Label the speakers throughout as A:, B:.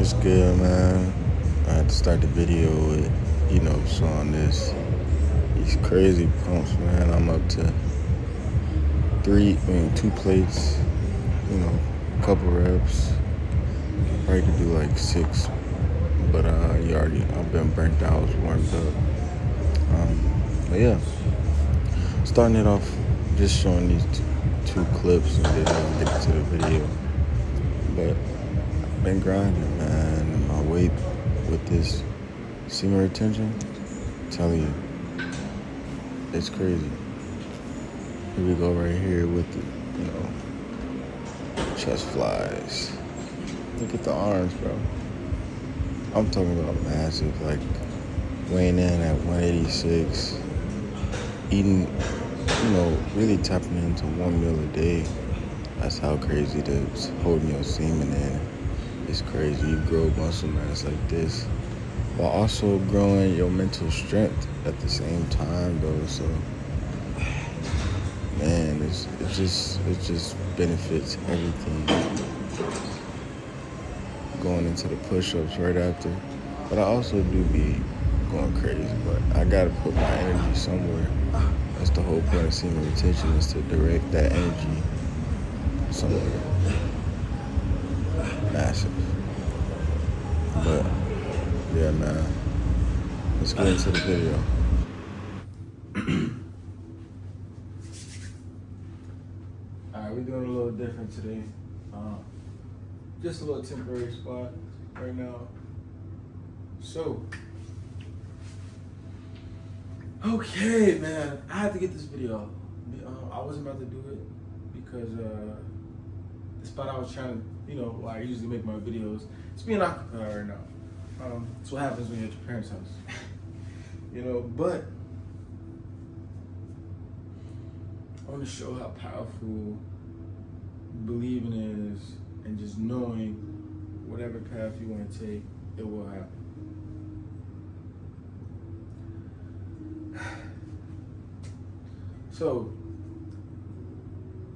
A: What's good, man? I had to start the video with, showing these crazy pumps, man. I'm up to two plates, a couple reps. Probably could do like six, but I've been burnt out, I was warmed up. But yeah, starting it off, just showing these two clips, and then I'll get into the video. But I've been grinding, man. And my weight with this semen retention, I'm telling you, it's crazy. Here we go right here with the, chest flies. Look at the arms, bro. I'm talking about massive, like weighing in at 186, eating, really tapping into 1 meal a day. That's how crazy it is. Holding your semen in. It's crazy. You grow muscle mass like this while also growing your mental strength at the same time, though. So, man, it just benefits everything. Going into the push-ups right after, but I also do be going crazy. But I gotta put my energy somewhere. That's the whole point of semen retention, is to direct that energy somewhere massive. But yeah, man, let's get into the video. Alright, we're doing a little different today. Just a little temporary spot right now. So, okay, man, I had to get this video out. I wasn't about to do it because the spot I was trying to, where I usually make my videos, it's being occupied right now. That's what happens when you're at your parents' house. But I want to show how powerful believing is, and just knowing whatever path you want to take, it will happen. So,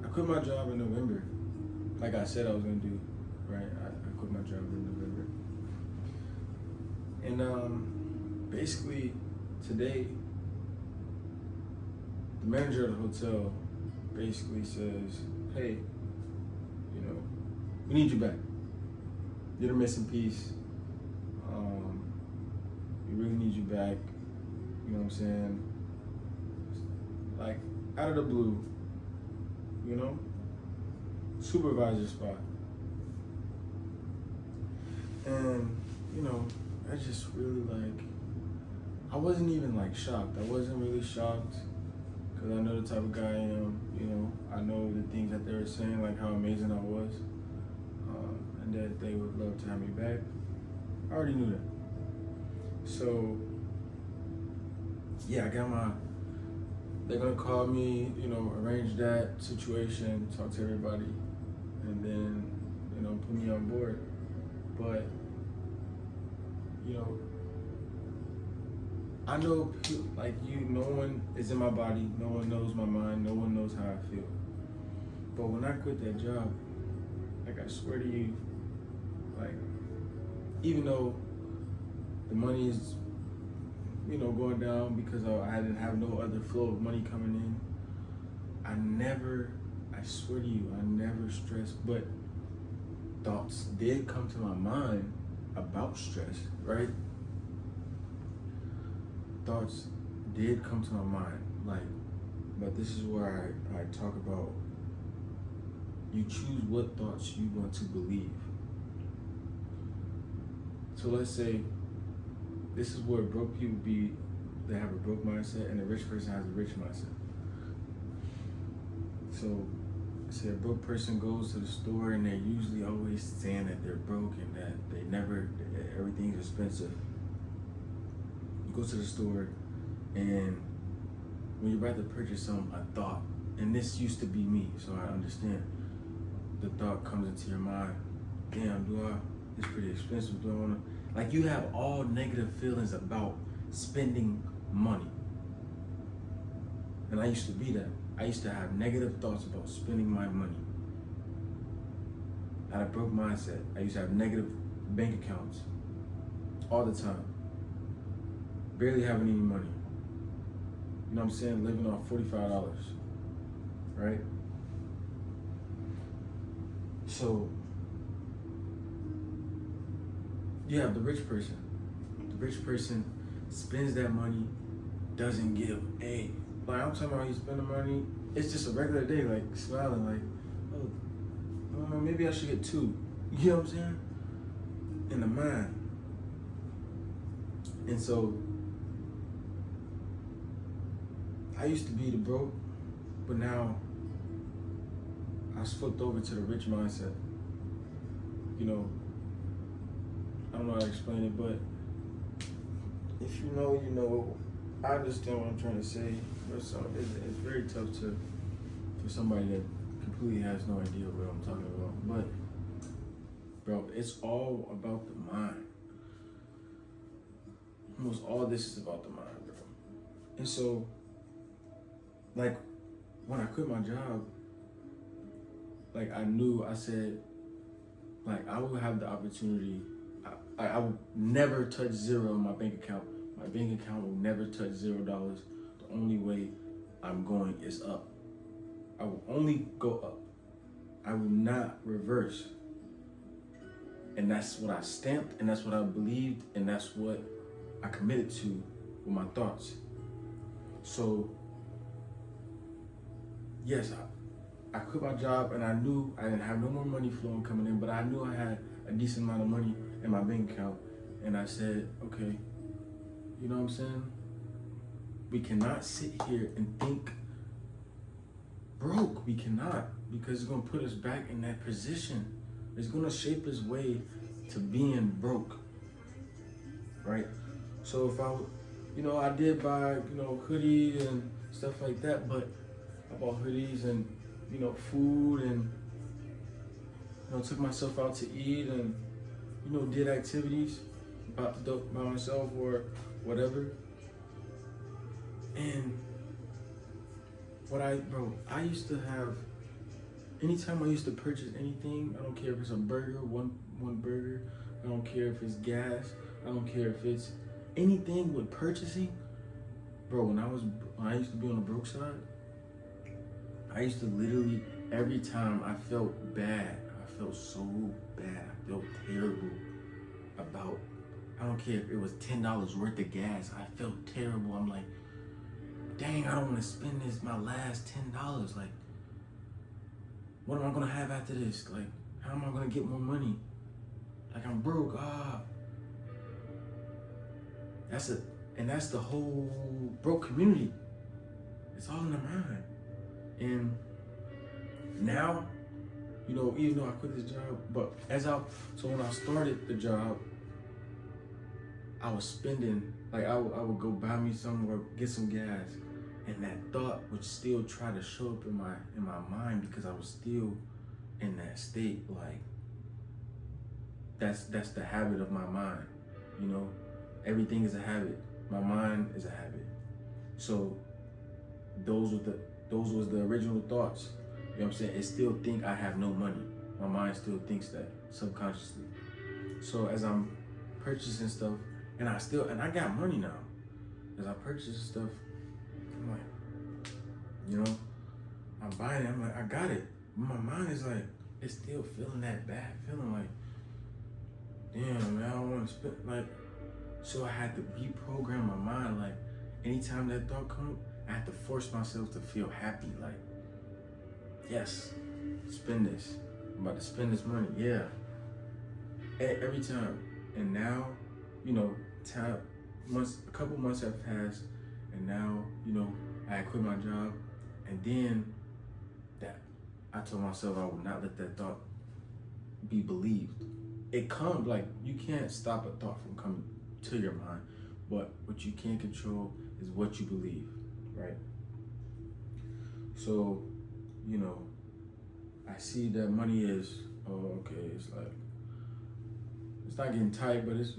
A: I quit my job in November, like I said I was gonna do, right? I quit my job in November. And basically, today, the manager of the hotel basically says, hey, we need you back. You're the missing piece. We really need you back. You know what I'm saying? Like, out of the blue, supervisor spot. And, I just really I wasn't even shocked. I wasn't really shocked because I know the type of guy I am. I know the things that they were saying, like how amazing I was, and that they would love to have me back. I already knew that. So, yeah, they're gonna call me, arrange that situation, talk to everybody, and then, put me on board. But, I know, no one is in my body, no one knows my mind, no one knows how I feel. But when I quit that job, I swear to you, even though the money is, going down because I didn't have no other flow of money coming in, I swear to you, I never stressed, but thoughts did come to my mind about stress, right? Thoughts did come to my mind, but this is where I talk about, you choose what thoughts you want to believe. So let's say this is where broke people they have a broke mindset, and a rich person has a rich mindset. So, say a broke person goes to the store, and they're usually always saying that they're broke and that everything's expensive. You go to the store, and when you're about to purchase something, a thought, and this used to be me, so I understand, the thought comes into your mind, damn, it's pretty expensive, do I wanna, you have all negative feelings about spending money. And I used to be that. I used to have negative thoughts about spending my money. I had a broke mindset. I used to have negative
B: bank accounts all the time, barely having any money. You know what I'm saying? Living off $45, right? So you have the rich person. The rich person spends that money, doesn't give a. Like I'm talking about, he spend the money. It's just a regular day, like smiling, like, oh, maybe I should get two. You know what I'm saying? In the mind. And so I used to be the broke, but now I flipped over to the rich mindset. You know, I don't know how to explain it, but if you know, you know. I understand what I'm trying to say, but it's very tough for somebody that completely has no idea what I'm talking about. But, bro, it's all about the mind. Almost all this is about the mind, bro. And so, like, when I quit my job, like, I said, like, I will have the opportunity. I will never touch zero in my bank account. My bank account will never touch $0. The only way I'm going is up. I will only go up. I will not reverse. And that's what I stamped, and that's what I believed, and that's what I committed to with my thoughts. So, yes, I quit my job, and I knew I didn't have no more money flowing coming in, but I knew I had a decent amount of money in my bank account. And I said, okay, you know what I'm saying? We cannot sit here and think broke. We cannot, because it's gonna put us back in that position. It's gonna shape us way to being broke, right? So if I did buy, hoodies and stuff like that, but I bought hoodies and, food and, took myself out to eat and, did activities by myself or whatever. And I used to have, anytime I used to purchase anything, I don't care if it's a burger, one burger, I don't care if it's gas, I don't care if it's anything with purchasing. Bro, when I used to be on the broke side, I used to literally, every time I felt bad, I felt so bad, I felt terrible about, I don't care if it was $10 worth of gas, I felt terrible. I'm like, dang, I don't want to spend my last $10. Like, what am I gonna have after this? Like, how am I gonna get more money? Like, I'm broke. That's the whole broke community. It's all in the mind. And now, even though I quit this job, but so when I started the job, I was spending, like I would go buy me somewhere, get some gas, and that thought would still try to show up in my mind because I was still in that state. Like, that's the habit of my mind. Everything is a habit. My mind is a habit. So those was the original thoughts. You know what I'm saying? It still think I have no money. My mind still thinks that subconsciously. So as I'm purchasing stuff, and I got money now. As I purchase stuff, I'm like, I'm buying it. I'm like, I got it. My mind is like, it's still feeling that bad feeling. Like, damn, man, I don't want to spend. Like, so I had to reprogram my mind. Like, anytime that thought comes, I had to force myself to feel happy. Like, yes, spend this. I'm about to spend this money. Yeah. Every time. And now, a couple months have passed, and now, I quit my job, and then I told myself I would not let that thought be believed. It comes, like, you can't stop a thought from coming to your mind, but what you can control is what you believe, right? So, I see that money is, it's like, it's not getting tight, but it's,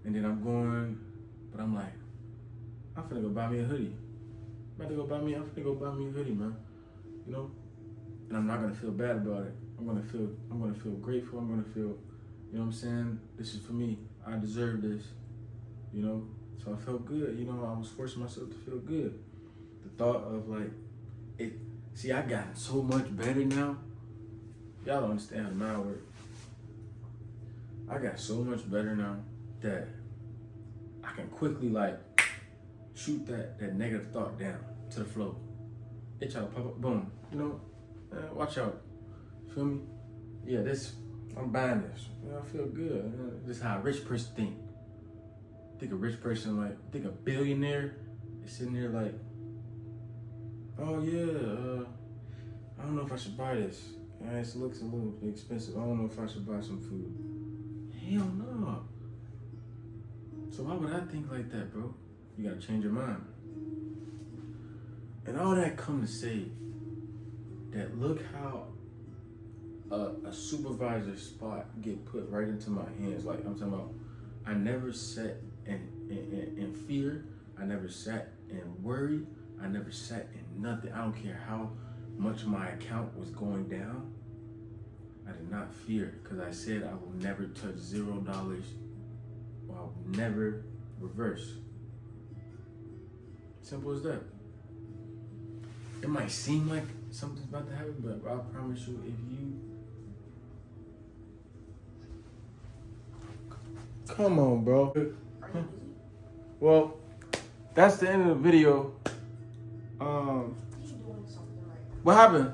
B: and then I'm going, but I'm like, I'm finna go buy me a hoodie. I'm finna go buy me a hoodie, man. And I'm not gonna feel bad about it. I'm gonna feel grateful. I'm gonna feel You know what I'm saying? This is for me. I deserve this. You know? So I felt good. You know, I was forcing myself to feel good. The thought of like, it. See, I gotten so much better now. Y'all don't understand how the mind works. I got so much better now that I can quickly like shoot that negative thought down to the floor. It try to pop up, boom. You know, watch out. Feel me? Yeah, I'm buying this. You know, I feel good. This is how a rich person think. Think a rich person think a billionaire is sitting there like, oh yeah, I don't know if I should buy this. It looks a little expensive. I don't know if I should buy some food. Hell no. So why would I think like that, bro? You gotta change your mind. And all that come to say that look how a supervisor spot get put right into my hands. Like I'm talking about, I never sat in fear. I never sat in worry. I never sat in nothing. I don't care how much my account was going down. I did not fear because I said I will never touch $0 or I will never reverse. Simple as that. It might seem like something's about to happen, but I promise you, if you come on, bro. Well, that's the end of the video. What happened?